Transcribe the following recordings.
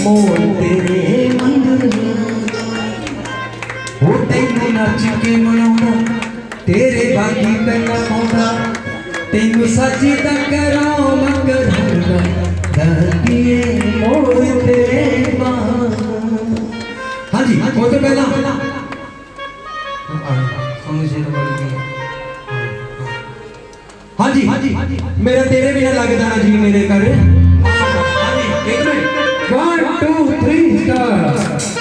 मोर तेरे हो तेनू नच के मनाउंदा तेरे बाकी पहला पाउंदा तेनू सच दा करां मकरूंगा दादिए मोर तेरे हाँ जी वो तो पहला हाँ जी मेरा तेरे बिना लगता ना जी मेरे घर हाँ जी एक मिनट 1 2 3 स्टार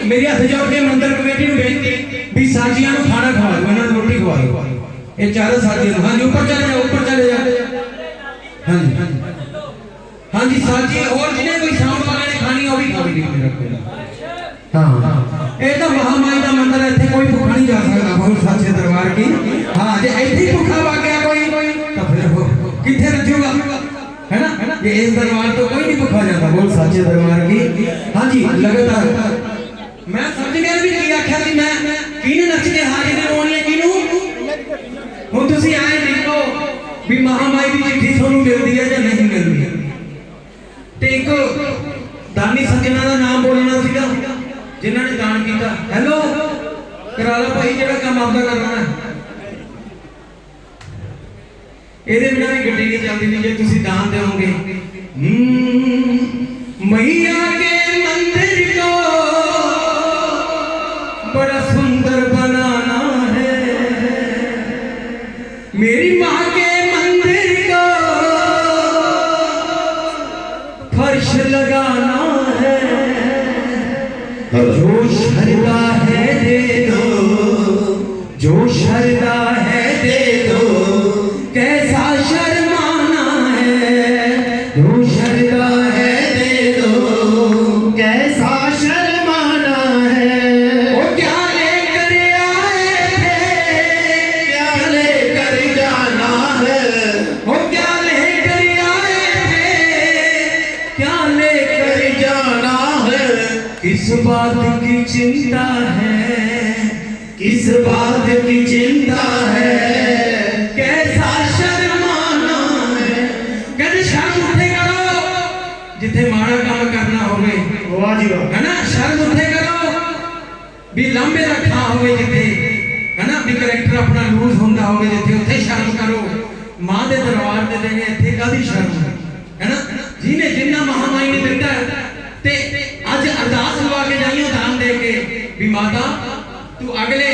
मेरी हथ जोड़ के मंदिर कमेटी में बेनती भी साजियां को खाना खवा दो, इन्होंने रोटी खवा दो। ये चारों साजियां, हाँ जी ऊपर चले जाओ, ऊपर चले जाओ। हाँ जी हाँ जी साजी और जिन्हें कोई साउंड वाले ने खानी हो भी खा भी नहीं। हाँ ये तो महामाई का मंदिर है, इतने कोई भूखा नहीं जा सकता बहुत साचे दरबार की। हाँ जे ऐसे ही भूखा आ गया कोई तो फिर वो कितने रजूगा, है ना। ये इस दरबार तो कोई नहीं भूखा जाता बोल साचे दरबार की। हाँ जी लगातार मैं समझ गया भी की आख्या कि मैं किने नच के हाजिर होनी है किनू हुण तुसी आए देखो भी महामाई की चिट्ठी ਤੁਹਾਨੂੰ ਮਿਲਦੀ ਹੈ ਜਾਂ ਨਹੀਂ ਮਿਲਦੀ। ਤੇ ਇੱਕ ਦਾਨੀ ਸੱਜਣਾ ਦਾ ਨਾਮ ਬੋਲਣਾ ਸੀਗਾ ਜਿਨ੍ਹਾਂ ਨੇ ਦਾਨ ਕੀਤਾ। ਹੈਲੋ ਕਰਾ ਲਓ ਭਾਈ ਜਿਹੜਾ ਕੰਮ ਆਪਦਾ ਕਰਨਾ ਹੈ। ਇਹਦੇ ਬਿਨਾਂ ਵੀ ਗੱਡੀ ਨਹੀਂ ਚੱਲਦੀ ਨਹੀਂ ਜੇ ਤੁਸੀਂ ਦਾਨ ਦੇਵੋਗੇ। मैया के मंदिर को बड़ा सुंदर बनाना है, मेरी माँ के मंदिर को फर्श लगाना है। जो शरदा है दे दो, जो शरदा है दे दो, कैसा शर्माना है। जो शरदा है कैसा शर्माना है। वो क्या लेकर आए थे, क्या लेकर जाना है। वो क्या लेकर आए थे, क्या लेकर जाना है। किस बात की चिंता है, किस बात की चिंता है। कैसा शर्माना है। कहते शर्म उठे करो जिथे माड़ा काम करना होवे, है ना। शर्म उठे करो भी लंबे रखा होवे जिथे, है ना। भी करैक्टर अपना लूज होंदा होवे जिथे उथे शर्म करो। मां दे दरबार ते देने इथे कादी शर्म, है ना। जिने जिन्ना महामाई ने दिता ते अज अरदास लवा के जाइयो दान दे के भी माता तू अगले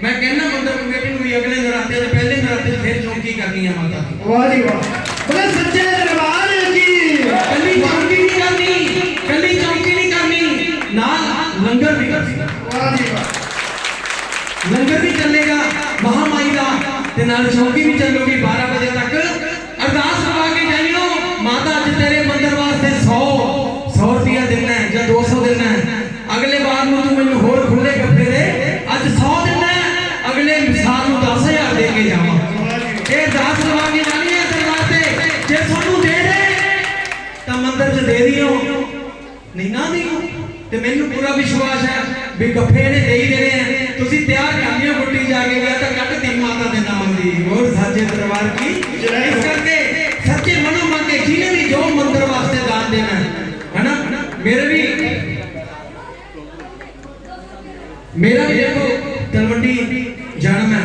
मैं कहना मंदिर कमेटी ਨੂੰ ਵੀ अगले नराते ते पहले नराते फिर चौकी करनी है माता की। वाह जी वाह, बोले सच्चे दरबार की। कली चौकी नहीं करनी, कली चौकी नहीं करनी, नाल लंगर भी करनी। वाह जी वाह, लंगर भी चलेगा महामाई का ते नाल चौकी भी चलेगी 12 बजे तक। अरदास करवा के जाइयो माता अज तेरे मंदिर वास्ते 100 रुपया देना है या 200 देना है। अगले बार ਨੂੰ तू ਮੈਨੂੰ ਹੋਰ खुले कपड़े दे, अज 100 देना है, अगले साल ਨੂੰ 10,000 दे के जावा। ये अरदास करवा के जानी है दरबार ते मंदिर च दे दियो नहीं ना दियो ते मैनू पूरा विश्वास है भी गफ्फे ने दे ही देने हैं तुसी तैयार कर लियो गुड्डी जाके गया तो कट दी माता दे नाम दी और साचे दरबार की इस करके सच्चे मनो मन के जिन्हें भी जो मंदिर वास्ते दान देना है ना मेरा भी देखो तलवंडी जन्म है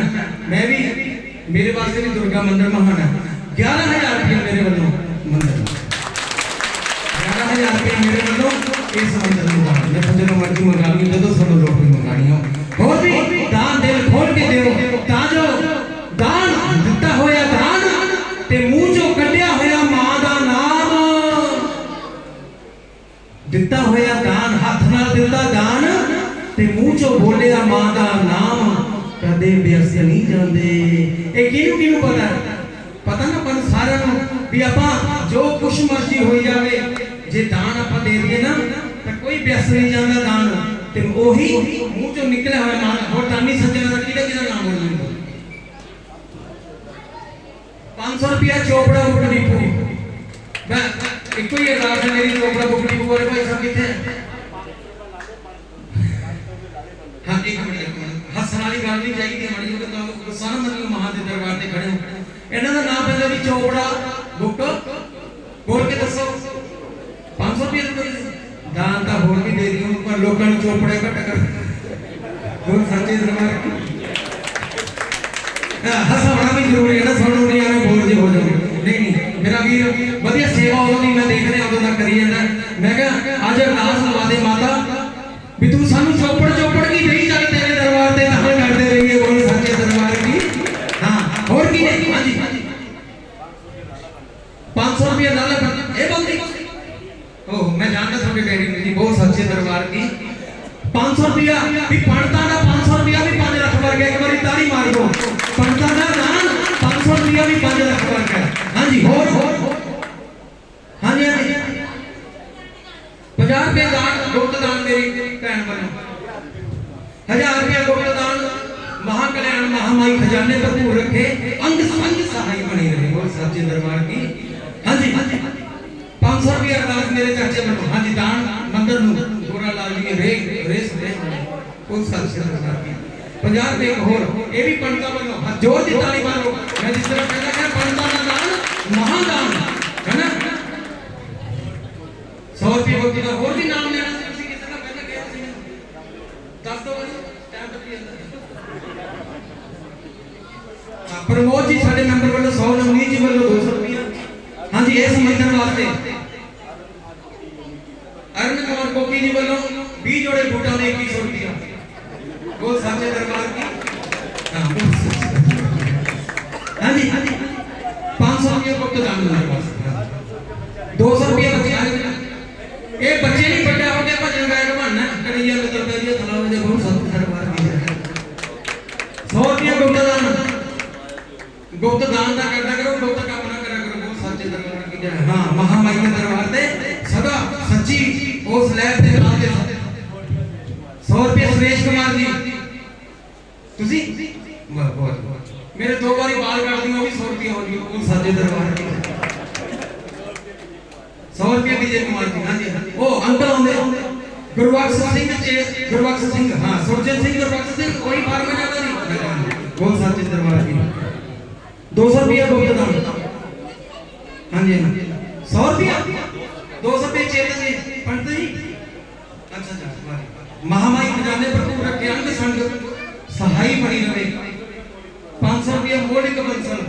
मैं भी मेरे वास्ते भी दुर्गा मंदिर महान है 11,000 रुपये मेरे वालों मंदिर 11,000 रुपये मेरे वालों इस मंदिर में दान मैं जो मर्जी मंगानी जो सानू लोग भी मंगानी हो और भी दान दिल खोल के दियो ताजो दान दिता होया दान ते मुंह चो कढ़िया होया मां दा नाम दिता होया दान हाथ नाल दिता दान ते मुंह चो बोलिया मां दा नाम कदे बेअस नहीं जांदे ए किनु किनु पता ना पर सारा भी आपा जो कुछ मर्जी होई जावे जे दान आपा दे दिए ना तो कोई बेअस नहीं जांदा दान ते ओही मुंह चो निकले होया मां और दानी सज्जन दा किदा नाम बोल 500 रुपया चोपड़ा बुक डिपो मैं एको ही अरदास है मेरी चोपड़ा बुक डिपो वाले भाई साहब किथे हां एक मिनट हसन वाली गल नहीं चाहिए मड़ी जो तो सारा मनियो महा दे दरबार ते खड़े हो इन्हां दा नाम पैंदा भी चोपड़ा बुक बोल के दसो 500 रुपया दान दा होर भी दे दियो पर लोकां नु चोपड़े घट कर बोल सच्चे दरबार हसना भी जरूरी है ना सुनो नहीं आवे बोल जी हो जाओ नहीं मेरा वीर बढ़िया सेवा होती मैं देख रहा उदों तक करी जांदा मैं कहा आज अरदास लवा दे माता भी तू सानू चौपड़ की नहीं चल तेरे दरबार ते नाल करते रहिए बोल सच्चे दरबार की हां और की नहीं हां जी 500 रुपया डाल ए बंदी ओ मैं जानता थोड़ी डेरी नहीं बहुत सच्चे दरबार की 500 रुपया भी पंडता का 500 रुपया भी 5 लाख वर्ग एक बारी ताली मार दो पंडता का दान 500 रुपया भी 5 लाख वर्ग है हां जी और हां जी 50 रुपया दान गुप्त दान मेरी भैन बनो 1000 रुपया गुप्त दान महाकल्याण महामाई खजाने भरपूर रखे अंग संग सहाय बनी रहे बोल सच्चे दरबार की हां जी 500 रुपया अरदास मेरे चाचे बनो हां जी दान मंदिर नु गोरा लाल जी रेस कोई सच्चे दरबार की 50 रुपए और ये भी पंडता बनो जोर दी ताली मारो मैं जिस तरह कहता है पंडता का दान महादान है ना 100 रुपए को तो और भी नाम लेना किसी किसी का पहले गया सी 10 दो टाइम तक ही अंदर प्रमोद जी साडे मेंबर वालों 100 नवनीत जी वालों 200 रुपया हां जी ये समझने वास्ते अरुण कुमार कोकी जी वालों 20 जोड़े बूटा ने 2100 रुपया वो साचे दरबार की हां जी 500 रुपया गुप्त दान मेरे पास 200 रुपया बच्चे ये बच्चे नहीं बड़ा हो गया भजन गायक बनना कन्हैया मित्र करिए थलाव दे बहुत साचे दरबार की 100 रुपया गुप्त दान दा करना करो गुप्त काम ना करा करो बहुत साचे दरबार की जय हां महामाई के दरबार ते सदा सच्ची उस लहर ते नाम के 100 रुपया सुरेश कुमार जी तुसी बहुत मेरे 2 बारी बाल काट दियो भी 100 रुपया हो गई वो साचे दरबार की 100 रुपया विजय कुमार जी हां जी ओ अंकल आंदे गुरबख्श सिंह हां सुरजन सिंह गुरबख्श सिंह कोई बार में जाता नहीं वो साचे दरबार की 200 रुपया गुप्त दान हां जी 100 रुपया 200 रुपया चेतन जी पंडित जी अच्छा महामाई खजाने भरपूर रखे अंग संग सहाय बनी रहे 500 रुपया मौलिक बंसल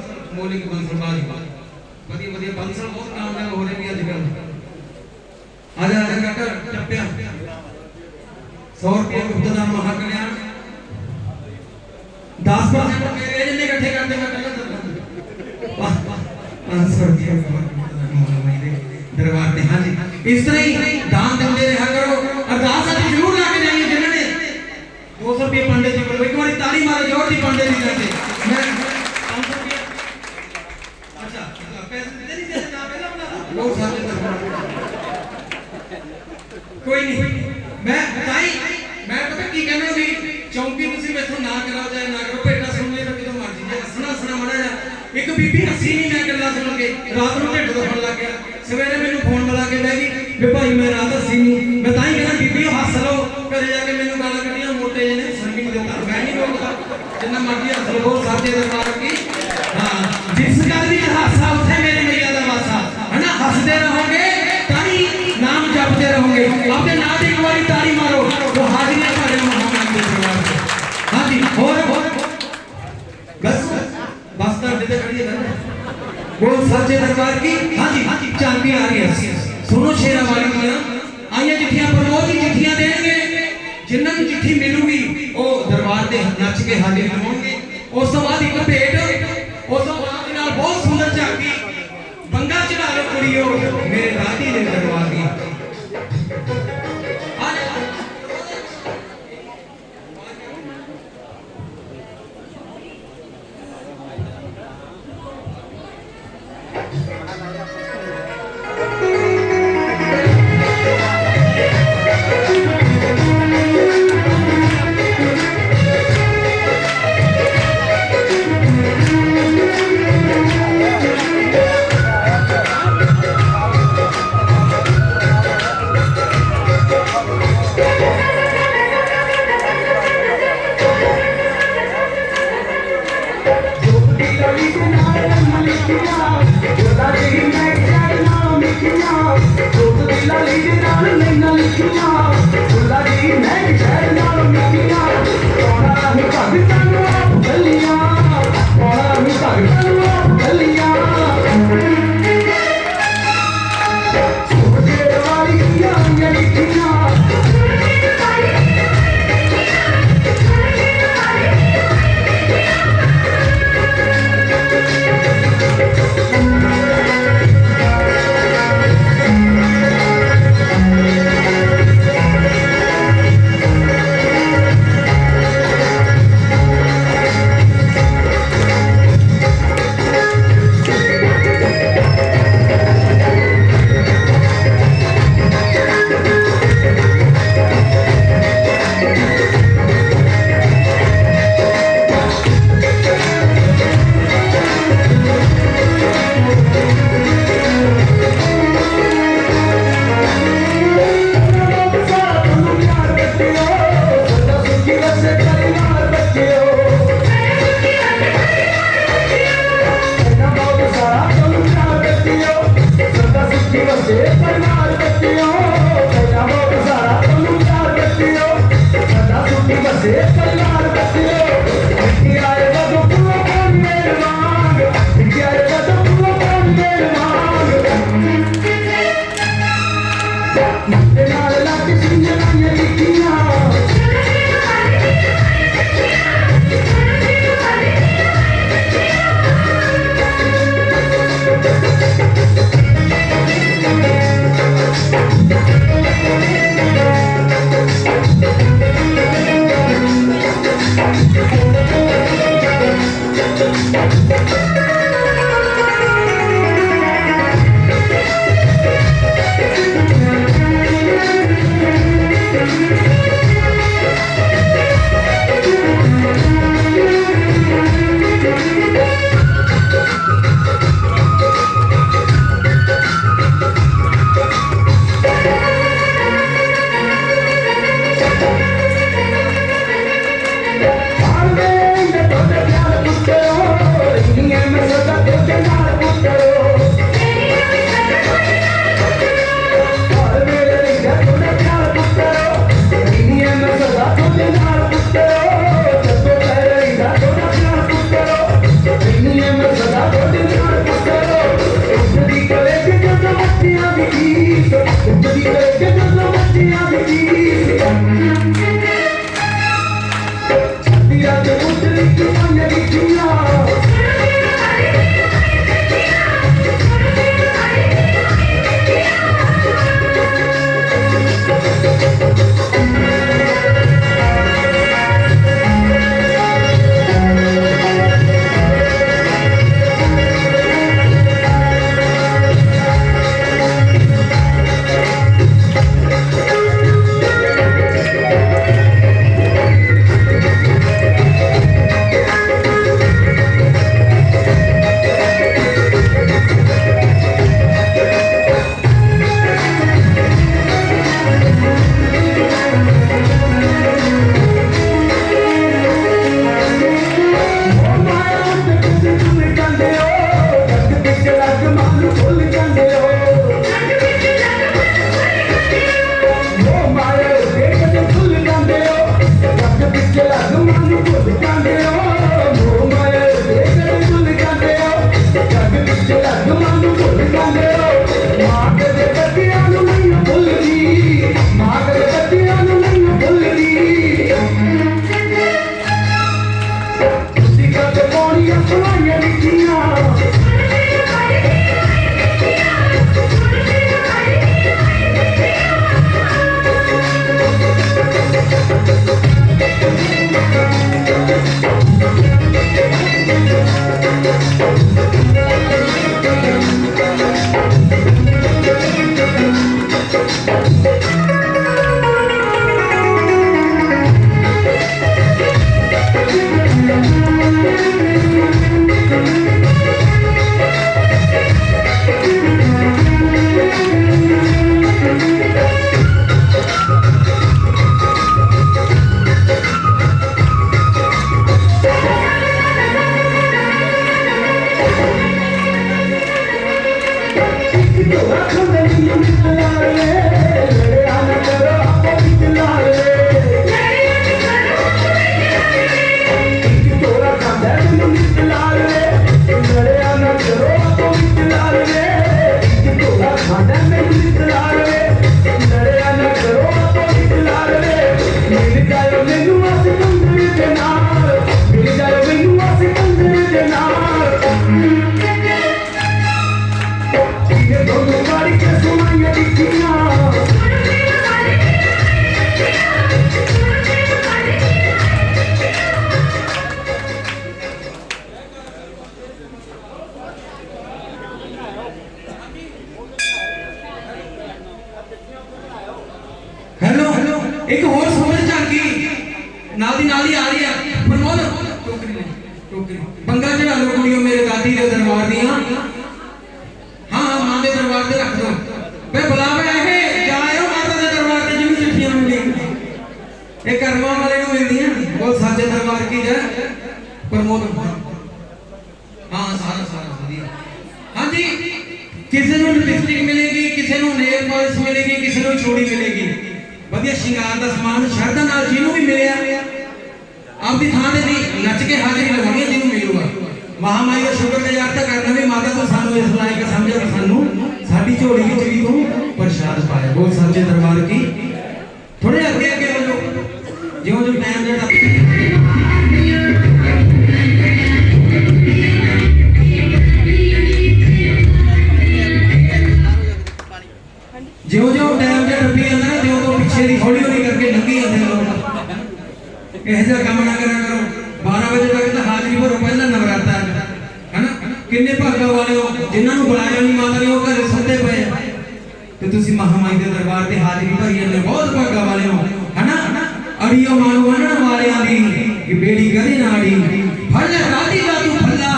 बाजी बढ़िया बंसल बहुत कामयाब हो रहे भी आजकल आजा काका टप्पिया 100 रुपया गुप्त दान महाकल्याण 10% मेरे जितने इकट्ठे करते मैं पहले 500 रुपया महामाई दे दरबार ते हां जी इस तरह ही दान देते रहा करो अरदास आज जरूर लाके जाइए जिन्होंने 200 रुपये पंडित जी को एक बार ताली मारो जोर दी पंडित जी जाते मैं 500 रुपया अच्छा पैसे दे नहीं देते ना पहला बना लोग साथे दरबार कोई नहीं मैं बताई मैं पता की कहना भी चौंकी तुसी मेथों ना कराओ चाहे ना करो भेटा सुन ले तो कितो मर्जी जे हसना मना जा एक बीबी हसी नहीं मैं गल्ला सुन के रात ਨੂੰ ਢਿੱਡ ਦੁਖਣ ਲੱਗ ਗਿਆ सवेरे मेनू फोन मिला के बह गई वे भाई मैं रात हसी नहीं मैं ताई कहना बीबी हस लो घरे जाके मैनू गाल कढ़ियां मोटे ने संगी दे घर मैं नहीं रोकदा जिन्ना मर्जी हस लो बोल साचे दरबार की हां जिस घर विच हासा उत्थे मेरे मैया दा वासा है ना हसदे रहोगे ताई नाम जपते रहोगे अपने नाम दी एक बारी ताली मारो तो हाजिरियां भरे मोहम्मद के दरबार से हां जी और बस बस ਤੁਹਾਡੇ ਤੇ ਖੜੀ ਹੈ बोल सच्चे दरबार की हाँ जी चांदी आ रही है सुनो शेरा वाली दियां आइए चिट्ठियां प्रमोद जी चिट्ठियां देंगे जिन्होंने चिट्ठी मिलूगी वो दरबार दे नच के हाजिर होंगे उस तो बाद एक भेंट उस तो बाद नाल बहुत सुंदर झांकी बंगा चढ़ा लो कुड़ियो मेरे दादी ने दरबार दी निकला रे लड़िया न करो तो निकला रे मिल जाए मैनू सिकंदर दे नाल मिल जाए मैनू सिकंदर दे नाल ये दोनों गाड़ी के सुनाइए लिखियां एक होर समझ झांकी नाल दी आ रही है प्रमोद टोकरी बंगा चढ़ा लो कुड़ियों मेरे दादी दे दरबार दियां हां हां मां दे दरबार ते रख दो बे बुलावे है जायो माता दे दरबार ते जिन्नू चिट्ठियां मिली ए करवा वाले नु मिलदियां बोल साजे दरबार की जय प्रमोद हां सारा ਵਧੀਆ हां जी किसी नु लिपस्टिक मिलेगी किसी नु नेल पॉलिश मिलेगी किसी नु चूड़ी मिलेगी ਵਧੀਆ ਸ਼ਿੰਗਾਰ ਦਾ ਸਮਾਨ ਸ਼ਰਧਾ ਨਾਲ ਜਿਹਨੂੰ ਵੀ ਮਿਲਿਆ ਆਪਦੀ ਥਾਂ ਤੇ ਨਹੀਂ ਨੱਚ ਕੇ ਹਾਜ਼ਰੀ ਲਗਾਉਣੀ ਜਿਹਨੂੰ ਮਿਲੂਗਾ ਮਹਾਮਾਈ ਦਾ ਸ਼ੁਕਰਗੁਜ਼ਾਰ ਤਾਂ ਕਰਨਾ ਵੀ ਮਾਤਾ ਤੂੰ ਸਾਨੂੰ ਇਸ ਲਾਇਕ ਸਮਝਿਆ ਕਿ ਸਾਨੂੰ ਸਾਡੀ ਝੋਲੀ ਵਿੱਚ ਵੀ ਤੂੰ ਪ੍ਰਸ਼ਾਦ ਪਾਇਆ ਬੋਲ ਸੱਚੇ ਦਰਬਾਰ ਕੀ ਥੋੜੇ ਅੱਗੇ ਹੋ ਜਾਓ ਜਿਉਂ ਟਾਈਮ ਜਿਹੜਾ ਜਿਉਂ ਟਾਈਮ ਜਿਹੜਾ ਟੱਪੀ ਜਾਂਦਾ ਨਾ ਜਿਉਂ ਪਿੱਛੇ ਦੀ ਹੌਲੀ ਕਰਕੇ ਲੰਘੀ ਜਾਂਦੇ ਲੋਕ ਇਹ ਜਿਹਾ ਕੰਮ ਨਾ ਕਰਿਆ ਕਰੋ 12 ਵਜੇ ਤੱਕ ਤਾਂ ਹਾਜ਼ਰੀ ਭਰੋ ਪਹਿਲਾਂ ਨਵਰਾਤਾ ਹੈਨਾ ਕਿੰਨੇ ਭਾਗਾਂ ਵਾਲੇ ਹੋ ਜਿਨ੍ਹਾਂ ਨੂੰ ਬੁਲਾਇਆ ਨਹੀਂ ਮਾਤਾ ਨੇ ਉਹ ਘਰੇ ਸੁੱਤੇ ਪਏ ਤੇ ਤੁਸੀਂ ਮਹਾਮਾਈ ਦੇ ਦਰਬਾਰ ਤੇ ਹਾਜ਼ਰੀ ਭਰੀ ਜਾਂਦੇ ਬਹੁਤ ਭਾਗਾਂ ਵਾਲੇ ਹੋ ਹੈਨਾ ਅੜੀਓ ਮਾਨੂੰ ਵੰਡਣ ਵਾਲਿਆਂ ਦੀ ਕਿ ਬੇੜੀ ਕਦੇ ਨਾ ਅੜੀ ਫੜ ਲੈ ਰਾਤੀ ਦਾ ਤੂੰ ਫੱਲਾ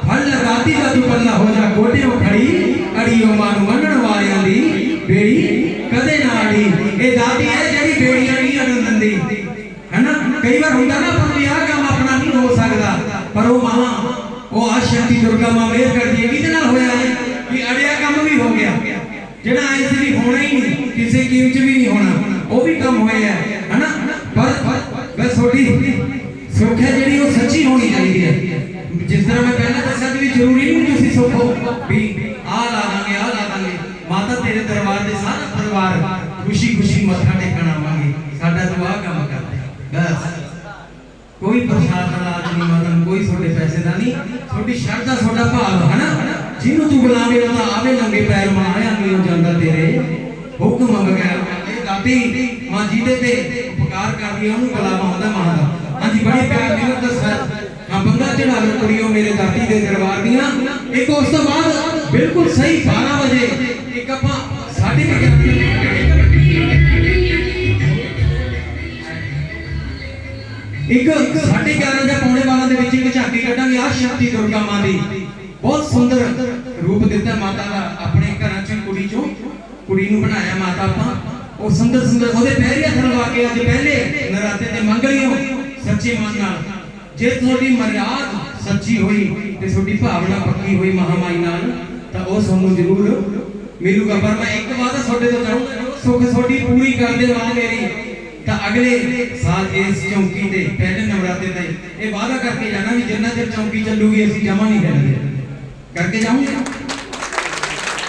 ਫੜ ਲੈ ਰਾਤੀ ਦਾ ਤੂੰ ਪੱਲਾ ਹੋ ਜਾ ਗੋਡਿਓਂ ਖੜੀ ਅੜੀਓ ਮਾਨੂੰ ਵੰਡਣ ਵਾਲਿਆਂ ਦੀ बेड़ी कदे ना अड़ी ये दादी है जेडी बेड़ियां नहीं अड़न दिंदी है ना कई बार होंदा ना अपन भी आ काम अपना नहीं हो सकदा पर वो मां वो आ शक्ति दुर्गा मां मेहर कर दी किदे नाल होया है कि अड़िया काम भी हो गया जेड़ा ऐसे भी होना ही नहीं किसी कीम च भी नहीं होना वो भी काम होया है ना पर बस छोटी सुख है जेडी वो सच्ची होनी चाहिए है जिस तरह मैं पहले दस्या भी जरूरी नहीं तुसी सुखो भी आ ला दांगे माता तेरे दरबार दे सारा परिवार खुशी खुशी मत्था टेकण आवांगे साडा तू आ काम कर बस कोई प्रसाद दा लाज नहीं माता कोई छोटे पैसे दा नहीं छोटी श्रद्धा छोटा भाव है ना जिन्हों तू बुलावे ना आवे लंगे पैर माया नहीं जांदा तेरे हुक्म बगैर दाती मां जी दे ते उपकार करदी ओनु बुलावा होंदा मां दा हां जी बड़ी प्यार मिलत दस हां बंगा चढ़ा लो कुड़ियों मेरे दाती दे दरबार दियां एक उस तो बाद बिल्कुल सही 12 बजे एक अपा साढ़े के एक 11:30 ਜਾਂ ਪੌਣੇ 12 ਦੇ ਵਿੱਚ ਇੱਕ ਝਾਕੀ ਕੱਢਾਂਗੇ ਆ ਸ਼ਕਤੀ ਦੁਰਗਾ ਮਾਂ ਦੀ ਬਹੁਤ ਸੁੰਦਰ ਰੂਪ ਦਿੱਤਾ ਮਾਤਾ ਦਾ ਆਪਣੇ ਘਰਾਂ ਚ ਕੁੜੀ ਨੂੰ ਬਣਾਇਆ ਮਾਤਾ ਆਪਾਂ ਉਹ ਸੁੰਦਰ ਉਹਦੇ ਪੈਰੀਂ ਹੱਥ ਲਵਾ ਕੇ ਅੱਜ ਪਹਿਲੇ ਨਰਾਤੇ ਤੇ ਮੰਗ ਲਿਓ ਸੱਚੇ ਮਨ ਨਾਲ ਜੇ ਤੁਹਾਡੀ ਮਰਿਆਦ ਸੱਚੀ ਹੋਈ ਤੇ ਤੁਹਾਡੀ ਭਾਵਨਾ ਪੱਕੀ ਹੋਈ ਮਹਾਮਾਈ ਨਾਲ ਤਾਂ ਉਹ ਤੁਹਾਨੂੰ ਜ਼ਰੂਰ मिलूगा पर मैं एक बात छोटे तो चाहूंगा सुख छोटी पूरी कर दे मां मेरी तो अगले साल इस चौकी ते पहले नवराते ते ये वादा करके जाना भी जिन्ना चਿਰ चौकी चलूगी ਅਸੀਂ जमा नहीं करेंगे करके जाऊंगे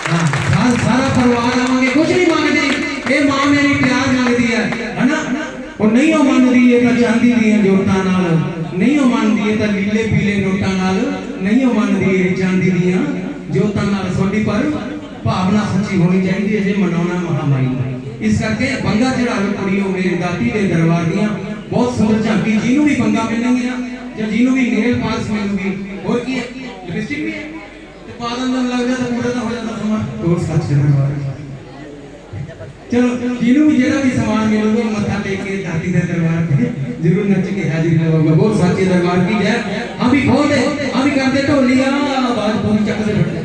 हां सारा परिवार आवांगे कुछ नहीं मांगते ये मां मेरी प्यार मांगती है ना और नहीं हो मानदी है तो चांदी दी जोतां नाल नहीं हो मानदी है तो लीले पीले नोटां नाल नहीं हो मानदी है चांदी दी जोतां नाल सोडी पर भावना सच्ची होनी चाहिए जे मनाना महामाई इस करके बंगा चढ़ा लो कुड़ियों मेरे दाती दे दरबार दियां बहुत सुंदर झांकी जिन्हों भी बंगा मिलणगियां या जिन्हों भी नेल पालिश मिलूगी और की लिपस्टिक भी है ते पादन दम लग जाता पूरा तो हो जाता समा और सच दरबार चलो जिन्हों भी जेड़ा भी सामान मिलूगा मत्था टेक के दाती दे दरबार पे जरूर नच के हाजिरी लगाऊंगा बहुत सच्चे दरबार की जय हम भी खोल दे हम भी करते ढोलियां आवाज पूरी चक से बैठ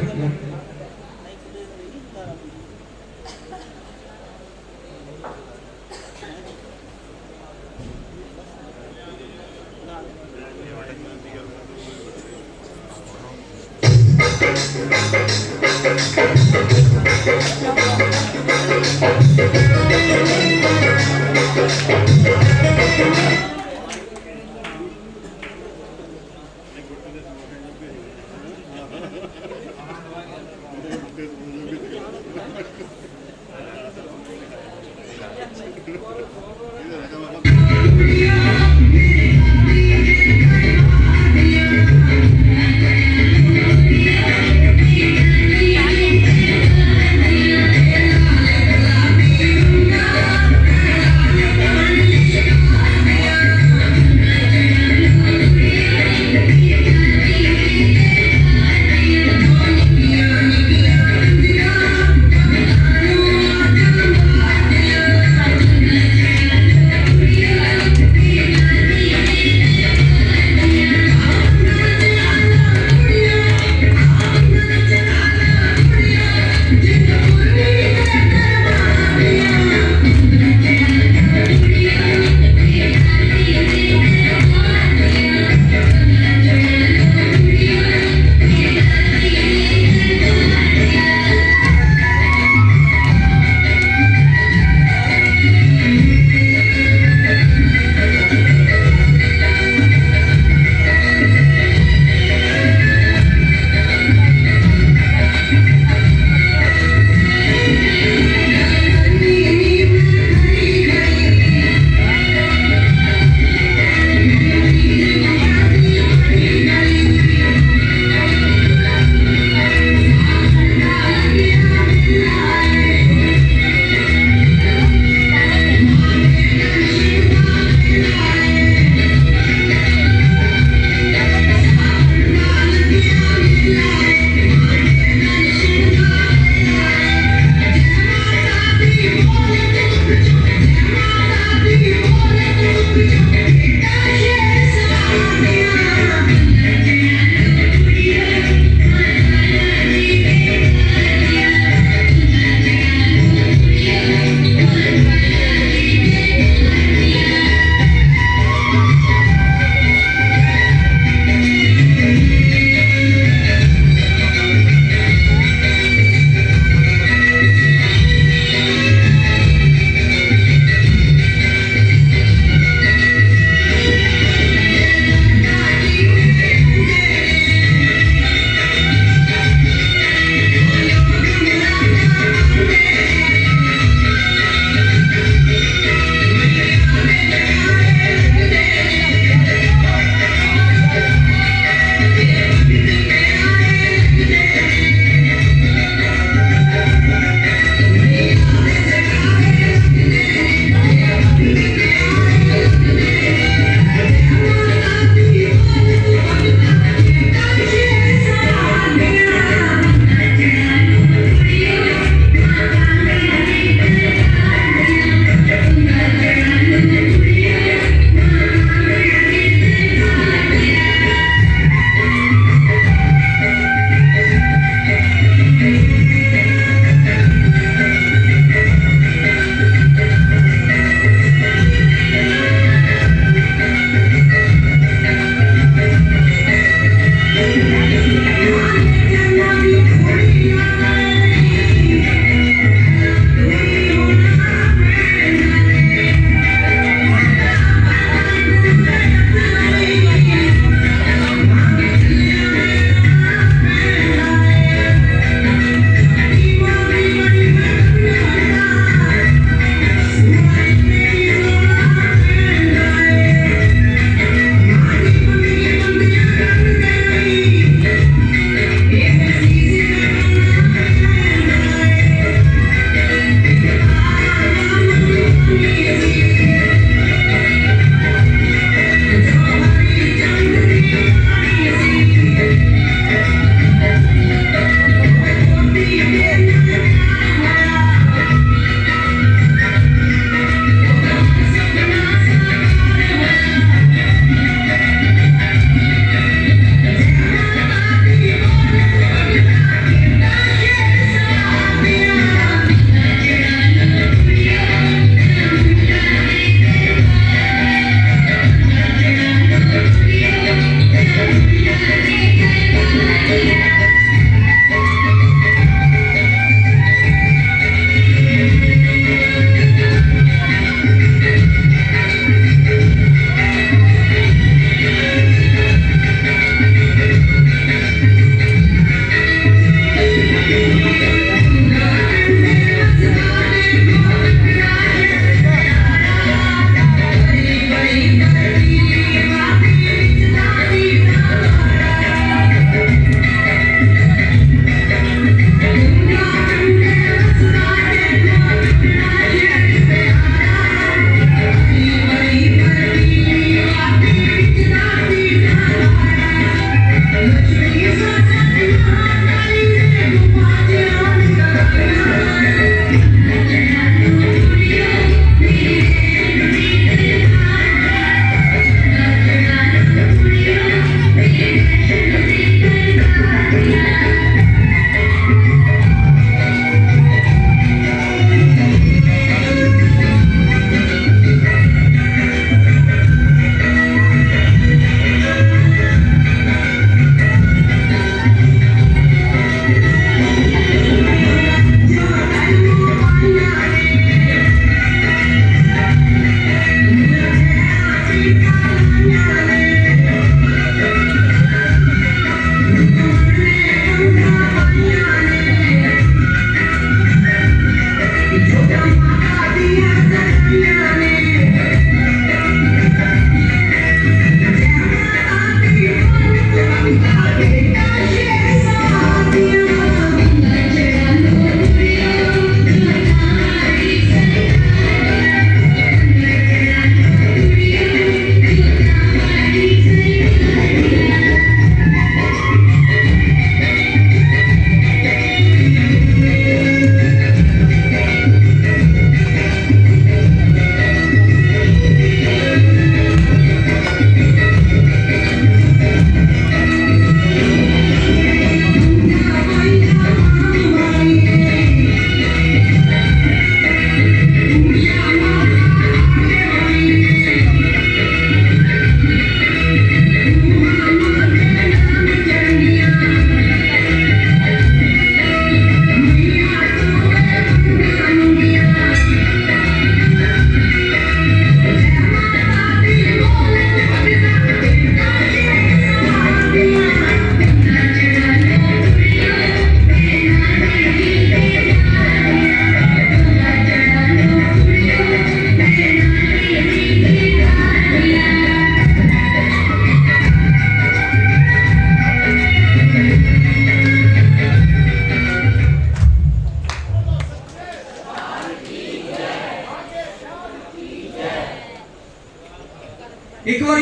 एक बार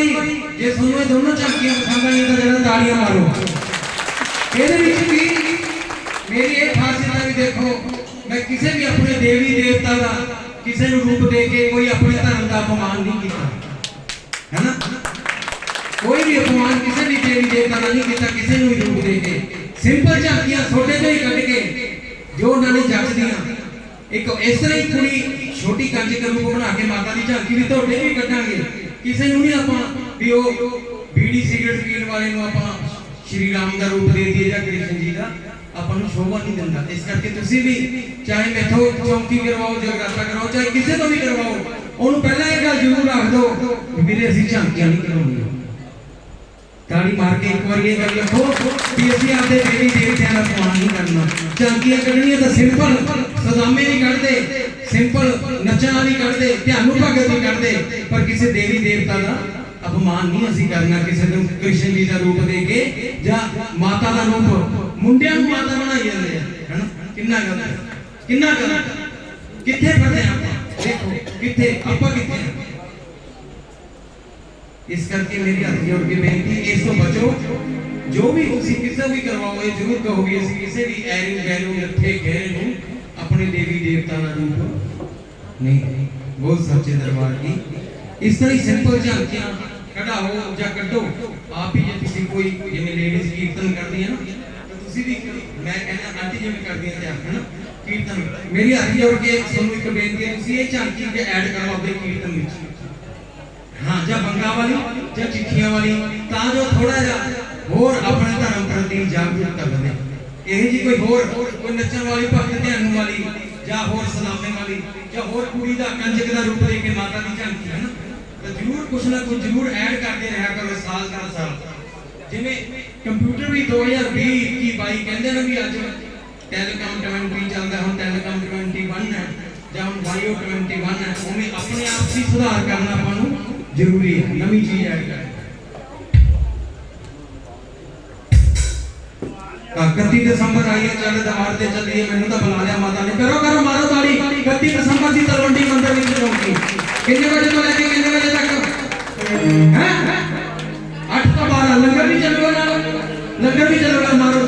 जे सुनो ये दोनों झांकियां पसंद आई तो जरा तालियां मारो। ਇਹਦੇ ਵਿੱਚ ਵੀ मेरी एक खासियत है, देखो मैं किसी भी अपने देवी देवता का किसी ਨੂੰ रूप दे के कोई अपने धर्म का अपमान नहीं किया, है ना। कोई भी अपमान किसी भी देवी देवता का नहीं किया, किसी ਨੂੰ भी रूप दे के सिंपल झांकियां छोटे ਤੋਂ ਹੀ ਕੱਢ ਕੇ जो उन्होंने जचदियां एक इस तरह ही कुड़ी छोटी कंज का रूप बना के माता की झांकी भी ਤੁਹਾਡੇ भी ਕੱਢਾਂਗੇ। ਕਿਸੇ ਨੂੰ नहीं ਆਪਾਂ ਵੀ ਉਹ बीड़ी सिगरेट पीण वाले ਨੂੰ ਆਪਾਂ श्री राम का रूप दे दिए या कृष्ण जी का ਆਪਾਂ ਨੂੰ शोभा नहीं दिंदा। इस करके तुसी भी चाहे मैथों चौंकी करवाओ, जगराता करवाओ, चाहे किसी तो भी करवाओ, ਉਹਨੂੰ ਪਹਿਲਾਂ ਇਹ ਗੱਲ ਜ਼ਰੂਰ ਰੱਖ ਦਿਓ ਵੀਰੇ ਅਸੀਂ ਝਾਂਕੀਆਂ ਨਹੀਂ ਕਰਾਉਣੀਆਂ। ताली मार के एक बार ये कर लिखो कि ਅਸੀਂ ਆਪਦੇ ਦੇਵੀ ਦੇਵਤਿਆਂ ਦਾ अपमान नहीं करना। ਝਾਂਕੀਆਂ ਕੱਢਣੀਆਂ ਤਾਂ ਸਿੰਪਲ ਸਦਾਮੇ ਨਹੀਂ ਕੱਢਦੇ, ਸਿੰਪਲ ਨੱਚਣਾ ਨਹੀਂ ਕੱਢਦੇ, ਧਿਆਨੂ ਭਗਤ ਨਹੀਂ ਕੱਢਦੇ, पर किसी देवी देवता ਦਾ अपमान नहीं ਅਸੀਂ करना। ਕਿਸੇ ਨੂੰ ਕ੍ਰਿਸ਼ਨ ਜੀ ਦਾ ਰੂਪ ਦੇ ਕੇ ਜਾਂ ਮਾਤਾ ਦਾ ਰੂਪ ਮੁੰਡਿਆਂ ਨੂੰ ਮਾਤਾ ਬਣਾਈ ਜਾਂਦੇ ਆ, ਹੈਨਾ। ਕਿੰਨਾ ਗਲਤ, ਕਿੰਨਾ ਗਲਤ। ਕਿੱਥੇ ਫਸੇ ਆਪਾਂ, ਦੇਖੋ ਕਿੱਥੇ ਆਪਾਂ ਕਿੱਥੇ। इस करके मेरी हाथ जोड़ के बेनती इस तो बचो। जो भी तुसी किसी भी करवाओ ये जरूर कहोगे ਅਸੀਂ ਕਿਸੇ ਵੀ ਐਰੂ ਗੈਰੂ ਰੱਖੇ ਗਏ ਨੂੰ अपने देवी देवता का रूप नहीं, वो सच्चे दरबार की। इस तरह सिंपल झांकियां कढ़ाओ या कड्डो आप ही। जे किसी कोई जिवें लेडीज कीर्तन करदी है ना, तो तुसी भी मैं कहना आंटी जिवें करदी है ते है ना कीर्तन। मेरी हाथ जोड़ के ਤੁਹਾਨੂੰ ਇੱਕ ਬੇਨਤੀ ਹੈ, ਤੁਸੀਂ ਇਹ ਝਾਂਕੀ के ऐड करो अपने कीर्तन ਵਿੱਚ। हाँ ਜਾਂ ਬੰਗਾ ਵਾਲੀ ਜਾਂ ਚਿੱਠੀਆਂ ਵਾਲੀ, ਤਾਂ ਜੋ ਥੋੜਾ ਜਿਹਾ ਹੋਰ ਆਪਣੇ ਧਰਮ ਪ੍ਰਤੀ ਜਾਗਰੂਕਤਾ ਵਧੇ। ਇਹ ਜੀ ਕੋਈ ਹੋਰ ਕੋਈ ਨੱਚਣ ਵਾਲੀ, ਭਗਤ ਧਿਆਨ ਵਾਲੀ ਜਾਂ ਹੋਰ ਸਲਾਮੇ ਵਾਲੀ ਜਾਂ ਹੋਰ ਕੁੜੀ ਦਾ ਕੰਜਕ ਦਾ ਰੂਪ ਦੇ ਕੇ ਮਾਤਾ ਦੀ ਝਾਂਕੀ, ਹੈ ਨਾ, ਤਾਂ ਜ਼ਰੂਰ ਕੁਛ ਨਾ ਕੁਛ ਜ਼ਰੂਰ ਐਡ ਕਰਦੇ ਰਿਹਾ ਕਰੋ ਸਾਲ ਦਰ ਸਾਲ। ਜਿਵੇਂ ਕੰਪਿਊਟਰ ਵੀ 2020 21 22 ਕਹਿੰਦੇ ਨੇ ਵੀ ਅੱਜ ਟੈਲੀਕਾਮ 20 ਚੱਲਦਾ, ਹੁਣ ਟੈਲੀਕਾਮ 21 ਹੈ ਜਾਂ ਹੁਣ ਬਾਇਓ 21 ਹੈ। ਉਵੇਂ ਆਪਣੇ ਆਪ ਵੀ ਸੁਧਾਰ ਕਰਨਾ ਆਪਾਂ ਨੂੰ ਜ਼ਰੂਰੀ ਹੈ, ਨਵੀਂ ਚੀਜ਼ ਐਡ ਕਰਨੀ। 31 ਦਸੰਬਰ ਆਈ ਹੈ, ਚੱਲ ਦਰਬਾਰ ਤੇ ਚੱਲੀਏ, ਮੈਨੂੰ ਤਾਂ ਬੁਲਾ ਲਿਆ ਮਾਤਾ ਨੇ। ਕਰੋ ਕਰੋ ਮਾਰੋ ਤਾੜੀ। 31 ਦਸੰਬਰ ਦੀ ਤਲਵੰਡੀ ਮੰਦਰ ਵਿੱਚ ਚੌਂਕੀ ਕਿੰਨੇ ਵਜੇ ਤੋਂ ਲੈ ਕੇ ਕਿੰਨੇ ਵਜੇ ਤੱਕ ਹੈ? 8 ਤੋਂ 12 ਲੰਗਰ ਵੀ ਚੱਲੂਗਾ, ਨਾਲ ਲੰਗਰ ਵੀ ਚੱਲੂਗਾ। ਮਾਰੋ